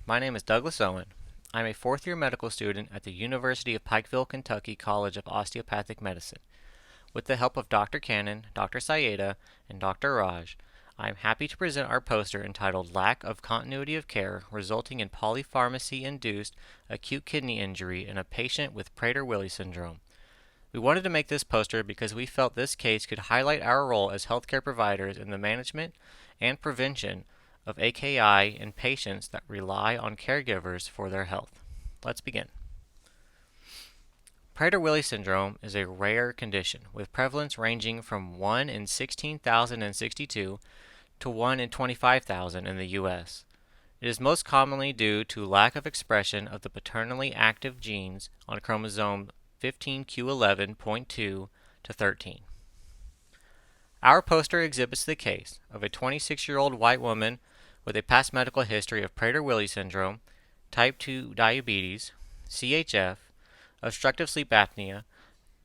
My name is Douglas Owen. I'm a fourth-year medical student at the University of Pikeville, Kentucky College of Osteopathic Medicine. With the help of Dr. Cannon, Dr. Sayeda, and Dr. Raj, I am happy to present our poster entitled Lack of Continuity of Care Resulting in Polypharmacy-Induced Acute Kidney Injury in a Patient with Prader-Willi Syndrome. We wanted to make this poster because we felt this case could highlight our role as healthcare providers in the management and prevention of AKI in patients that rely on caregivers for their health. Let's begin. Prader-Willi syndrome is a rare condition with prevalence ranging from 1 in 16,062 to 1 in 25,000 in the U.S. It is most commonly due to lack of expression of the paternally active genes on chromosome 15q11.2 to 13. Our poster exhibits the case of a 26-year-old white woman with a past medical history of Prader-Willi syndrome, type 2 diabetes, CHF, obstructive sleep apnea,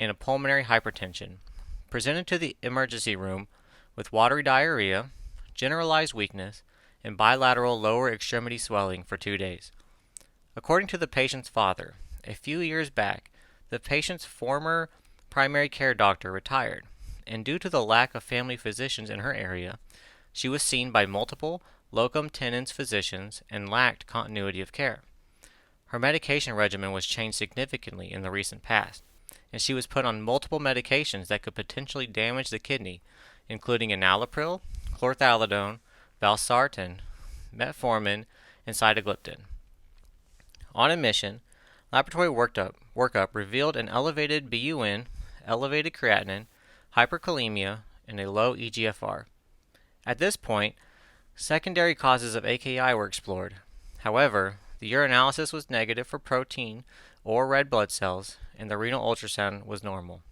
and a pulmonary hypertension, presented to the emergency room with watery diarrhea, generalized weakness, and bilateral lower extremity swelling for 2 days. According to the patient's father, a few years back, the patient's former primary care doctor retired, and due to the lack of family physicians in her area, she was seen by multiple locum tenens physicians and lacked continuity of care. Her medication regimen was changed significantly in the recent past, and she was put on multiple medications that could potentially damage the kidney, including enalapril, chlorthalidone, valsartan, metformin, and sitagliptin. On admission, laboratory workup revealed an elevated BUN, elevated creatinine, hyperkalemia, and a low eGFR. At this point, secondary causes of AKI were explored. However, the urinalysis was negative for protein or red blood cells, and the renal ultrasound was normal.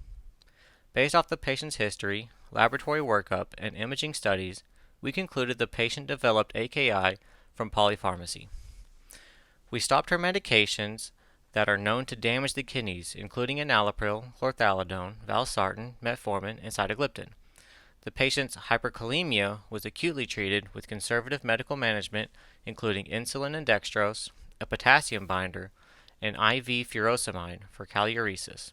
Based off the patient's history, laboratory workup, and imaging studies, we concluded the patient developed AKI from polypharmacy. We stopped her medications that are known to damage the kidneys, including enalapril, chlorthalidone, valsartan, metformin, and sitagliptin. The patient's hyperkalemia was acutely treated with conservative medical management, including insulin and dextrose, a potassium binder, and IV furosemide for kaliuresis.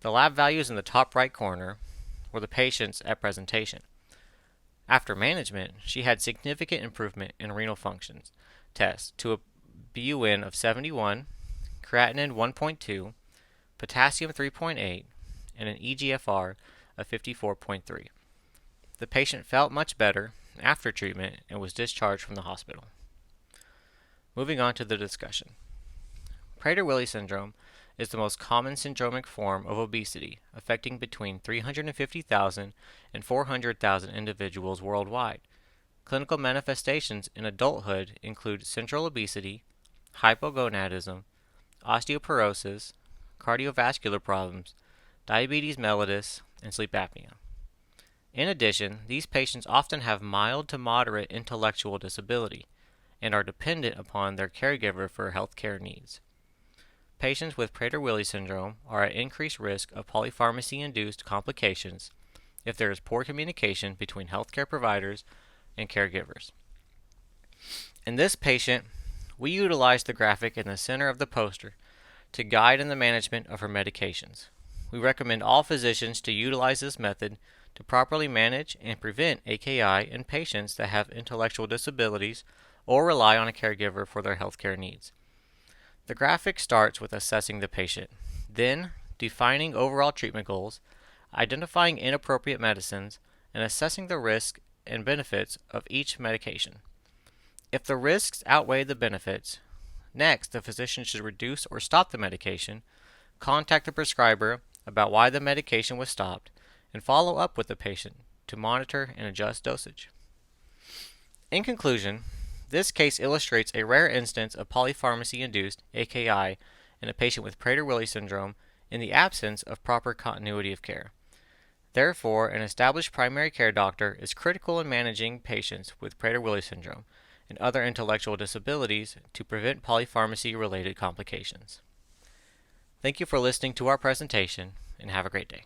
The lab values in the top right corner were the patient's at presentation. After management, she had significant improvement in renal functions tests to a BUN of 71, creatinine 1.2, potassium 3.8, and an eGFR of 54.3. The patient felt much better after treatment and was discharged from the hospital. Moving on to the discussion. Prader-Willi syndrome is the most common syndromic form of obesity, affecting between 350,000 and 400,000 individuals worldwide. Clinical manifestations in adulthood include central obesity, hypogonadism, osteoporosis, cardiovascular problems, diabetes mellitus, and sleep apnea. In addition, these patients often have mild to moderate intellectual disability and are dependent upon their caregiver for healthcare needs. Patients with Prader-Willi syndrome are at increased risk of polypharmacy-induced complications if there is poor communication between healthcare providers and caregivers. In this patient, we utilized the graphic in the center of the poster to guide in the management of her medications. We recommend all physicians to utilize this method to properly manage and prevent AKI in patients that have intellectual disabilities or rely on a caregiver for their healthcare needs. The graphic starts with assessing the patient, then defining overall treatment goals, identifying inappropriate medicines, and assessing the risks and benefits of each medication. If the risks outweigh the benefits, next the physician should reduce or stop the medication, contact the prescriber about why the medication was stopped, and follow up with the patient to monitor and adjust dosage. In conclusion, this case illustrates a rare instance of polypharmacy-induced AKI in a patient with Prader-Willi syndrome in the absence of proper continuity of care. Therefore, an established primary care doctor is critical in managing patients with Prader-Willi syndrome and other intellectual disabilities to prevent polypharmacy-related complications. Thank you for listening to our presentation, and have a great day.